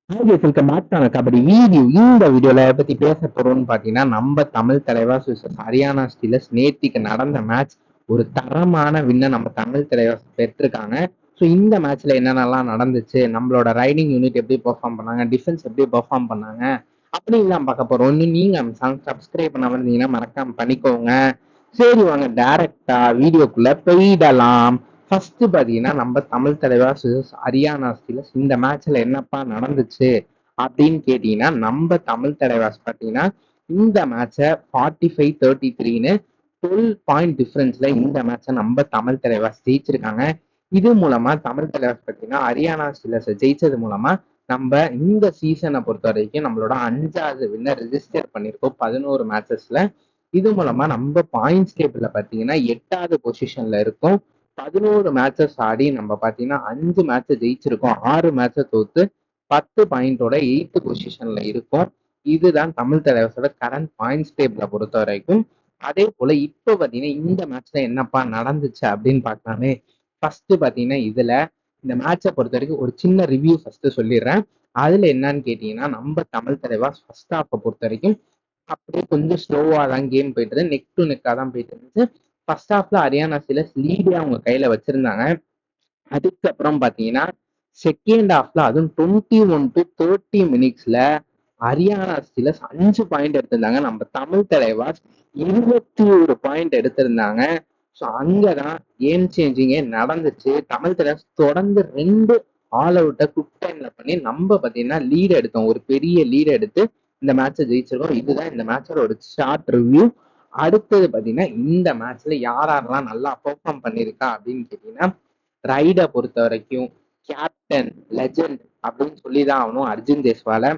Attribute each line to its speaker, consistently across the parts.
Speaker 1: Welcome back to kabaddi video. இந்த வீடியோல பத்தி பேச போறோம்னு பாத்தீங்கன்னா, நம்ம தமிழ் தலைவாஸ் ஹரியானா ஸ்டீலர்ஸ் நேத்திக்கு நடந்த மேட்ச் ஒரு தரமான வின்ன நம்ம தமிழ் தலைவாஸ் பெற்றிருக்காங்க. ஸோ இந்த மேட்ச்ல என்னென்னலாம் நடந்துச்சு, நம்மளோட ரைடிங் யூனிட் எப்படி பெர்ஃபார்ம் பண்ணாங்க, டிஃபென்ஸ் எப்படி பெர்ஃபார்ம் பண்ணாங்க அப்படின்லாம் பார்க்க போறோம். இன்னும் நீங்க சப்ஸ்கிரைப் பண்ணாம இருந்தீங்கன்னா மறக்காம பண்ணிக்கோங்க. சரி வாங்க டைரக்டா வீடியோக்குள்ள போயிடலாம். ஃபர்ஸ்ட் பாத்தீங்கன்னா நம்ம தமிழ் தலைவாஸ் ஹரியானா ஸ்டீலர்ஸ் இந்த மேட்ச்ல என்னப்பா நடந்துச்சு அப்படின்னு கேட்டீங்கன்னா, நம்ம தமிழ் தலைவாஸ் பாத்தீங்கன்னா இந்த மேட்சை 45-33ன்னு 12 பாயிண்ட் டிஃபரன்ஸ்ல இந்த மேட்சை நம்ம தமிழ் தலைவாஸ் ஜெயிச்சிருக்காங்க. இது மூலமா தமிழ் தலைவாஸ் பாத்தீங்கன்னா ஹரியானா ஸ்டீலர்ஸ் ஜெயிச்சது மூலமா நம்ம இந்த சீசனை பொறுத்த வரைக்கும் நம்மளோட 5வது வின்னர் ரிஜிஸ்டர் பண்ணிருக்கோம் 11 மேட்சஸ்ல. இது மூலமா நம்ம பாயிண்ட்ஸ் டேபிள்ல பாத்தீங்கன்னா 8வது பொசிஷன்ல இருக்கும். 11 மேட்சஸ் ஆடி நம்ம பாத்தீங்கன்னா 5 மேட்ச ஜெயிச்சிருக்கோம், 6 மேட்ச தோத்து 10 பாயிண்டோட 8th பொசிஷன்ல இருக்கும். இதுதான் தமிழ் தலைவரோட கரண்ட் பாயிண்ட்ஸ் டேபிள பொறுத்த வரைக்கும். அதே போல இப்ப பாத்தீங்கன்னா இந்த மேட்ச்ல என்னப்பா நடந்துச்சு அப்படின்னு பார்க்கலாமே. ஃபர்ஸ்ட் பாத்தீங்கன்னா இதுல இந்த மேட்சை பொறுத்த வரைக்கும் ஒரு சின்ன ரிவ்யூ ஃபர்ஸ்ட் சொல்லிடுறேன். அதுல என்னன்னு கேட்டீங்கன்னா, நம்ம தமிழ் தலைவாஸ் ஃபர்ஸ்ட் ஹாஃபை பொறுத்த வரைக்கும் அப்படியே கொஞ்சம் ஸ்லோவா தான் கேம் போயிட்டு இருந்தது, நெக் டு நெக்கா தான் போயிட்டு இருந்துச்சு. ஃபர்ஸ்ட் ஹாஃப்ல ஹரியானா ஸ்டீலர்ஸ் லீடே அவங்க கையில வச்சிருந்தாங்க. அதுக்கப்புறம் பாத்தீங்கன்னா செகண்ட் ஹாஃப்ல அதுவும் 21-30 மினிட்ஸ்ல ஹரியானா ஸ்டீலர்ஸ் 5 பாயிண்ட் எடுத்திருந்தாங்க. நம்ம தமிழ் தலைவாஸ் 21 பாயிண்ட் எடுத்திருந்தாங்க. ஸோ அங்கதான் கேம் சேஞ்சிங்கே நடந்துச்சு. தமிழ் தலைவாஸ் தொடர்ந்து 2 ஆல் அவுட்டை குக் டைம்ல பண்ணி நம்ம பாத்தீங்கன்னா லீட் எடுத்தோம், ஒரு பெரிய லீட் எடுத்து இந்த மேட்சை ஜெயிச்சிருக்கோம். இதுதான் இந்த மேட்சோட ஒரு ஷார்ட் ரிவ்யூ. அடுத்தது பாத்தீங்கன்னா இந்த மேட்ச்ல யாரெல்லாம் நல்லா பெர்ஃபார்ம் பண்ணிருக்கா அப்படின்னு கேட்டீங்கன்னா, ரைடை பொறுத்த வரைக்கும் கேப்டன் லெஜெண்ட் அப்படின்னு சொல்லிதான் ஆகணும். அர்ஜுன் தேஸ்வால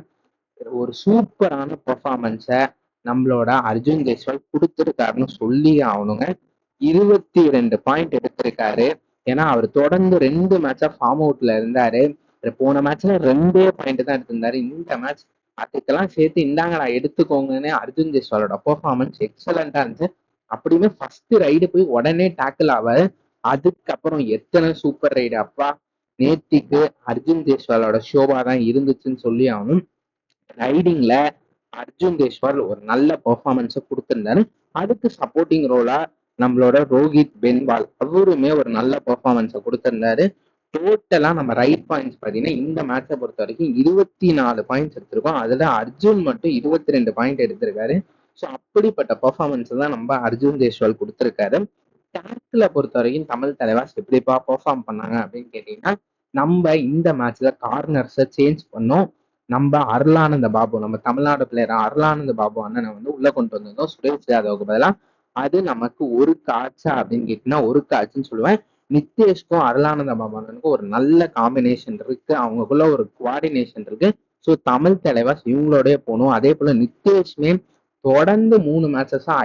Speaker 1: ஒரு சூப்பரான பெர்ஃபார்மன்ஸை நம்மளோட அர்ஜுன் தேஸ்வால் கொடுத்துருக்காருன்னு சொல்லி ஆகணுங்க. 22 பாயிண்ட் எடுத்திருக்காரு. ஏன்னா அவர் தொடர்ந்து 2 மேட்சா ஃபார்ம் அவுட்ல இருந்தாரு. போன மேட்ச்ல 2 பாயிண்ட் தான் எடுத்திருந்தாரு. இந்த மேட்ச் அதுக்கெல்லாம் சேர்த்து இந்தாங்கடா எடுத்துக்கோங்கன்னு அர்ஜுன் தேஸ்வாலோட பெர்ஃபார்மன்ஸ் எக்ஸலண்டா இருந்துச்சு. அப்படியுமே ஃபர்ஸ்ட் ரைடு போய் உடனே டேக்கிள் ஆவாரு. அதுக்கப்புறம் எத்தனை சூப்பர் ரைடு அப்பா. நேத்திக்கு அர்ஜுன் தேஸ்வாலோட ஷோபா தான் இருந்துச்சுன்னு சொல்லி ஆகணும். ரைடிங்ல அர்ஜுன் தேஸ்வால் ஒரு நல்ல பெர்ஃபார்மன்ஸை கொடுத்திருந்தாரு. அதுக்கு சப்போர்ட்டிங் ரோலா நம்மளோட ரோஹித் பென்வால் அவருமே ஒரு நல்ல பெர்ஃபார்மன்ஸை கொடுத்திருந்தாரு. டோட்டலா நம்ம ரைட் பாயிண்ட்ஸ் பாத்தீங்கன்னா இந்த மேட்சை பொறுத்த வரைக்கும் 24 பாயிண்ட்ஸ் எடுத்திருக்கோம். அதுல அர்ஜுன் மட்டும் 22 பாயிண்ட் எடுத்திருக்காரு. ஸோ அப்படிப்பட்ட பெர்ஃபார்மன்ஸ் தான் நம்ம அர்ஜுன் தேஸ்வால் கொடுத்திருக்காரு. டேக்ல பொறுத்த வரைக்கும் தமிழ் தலைவாஸ் எப்படிப்பா பெர்ஃபார்ம் பண்ணாங்க அப்படின்னு கேட்டீங்கன்னா, நம்ம இந்த மேட்ச்ல கார்னர்ஸை சேஞ்ச் பண்ணோம். நம்ம அருளானந்த பாபு, நம்ம தமிழ்நாடு பிளேயர் அருளானந்த பாபு அண்ணனை உள்ள கொண்டு வந்திருந்தோம் சுரேஷ் யாதவுக்கு பதிலாக. அது நமக்கு ஒரு காட்சா அப்படின்னு கேட்டீங்கன்னா ஒரு காட்சுன்னு சொல்லுவேன். நித்தேஷ்க்கும் அருளானந்த பாபு அண்ணனுக்கும் ஒரு நல்ல காம்பினேஷன் இருக்கு, அவங்களுக்குள்ள ஒரு குவாடினேஷன் இருக்கு. ஸோ தமிழ் தலைவாஸ் இவங்களோடய போகணும். அதே போல நித்தேஷ்மே தொடர்ந்து 3 மேட்சஸா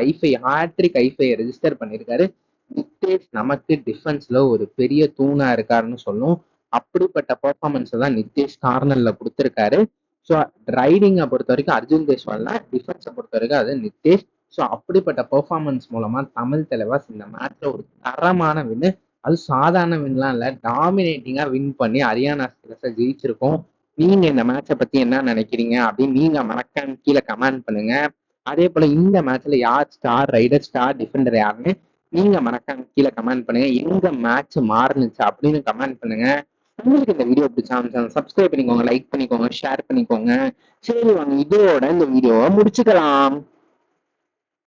Speaker 1: ஹேட்ரிக் ஐஃபை ரெஜிஸ்டர் பண்ணியிருக்காரு. நித்தேஷ் நமக்கு டிஃபென்ஸ்ல ஒரு பெரிய தூணா இருக்காருன்னு சொல்லும். அப்படிப்பட்ட பெர்ஃபார்மன்ஸ் தான் நித்தேஷ் கார்னர்ல கொடுத்திருக்காரு. ஸோ ரைடிங்கை பொறுத்த வரைக்கும் அர்ஜுன் தேஸ்வால்னா, டிஃபென்ஸை பொறுத்த வரைக்கும் அது நித்தேஷ். ஸோ அப்படிப்பட்ட பெர்ஃபார்மன்ஸ் மூலமா தமிழ் தலைவாஸ் இந்த மேட்ச்ல ஒரு தரமான வின்னு, அது சாதாரண வின்லாம் இல்லை, டாமினேட்டிங்கா வின் பண்ணி ஹரியானா ஸ்டீலர்ஸை ஜெயிச்சிருக்கோம். நீங்க இந்த மேட்சை பத்தி என்ன நினைக்கிறீங்க அப்படின்னு நீங்க மறக்காம கீழே கமெண்ட் பண்ணுங்க. அதே போல இந்த மேட்ச்ல யார் ஸ்டார் ரைடர் ஸ்டார் டிஃபெண்டர் யாருன்னு நீங்க மறக்காம கீழே கமெண்ட் பண்ணுங்க. எங்க மேட்ச் மாறுனுச்சு அப்படின்னு கமெண்ட் பண்ணுங்க. உங்களுக்கு இந்த வீடியோ பிடிச்சா சப்ஸ்கிரைப் பண்ணிக்கோங்க, லைக் பண்ணிக்கோங்க, ஷேர் பண்ணிக்கோங்க. சரி வாங்க இதோட இந்த வீடியோவை முடிச்சுக்கலாம்.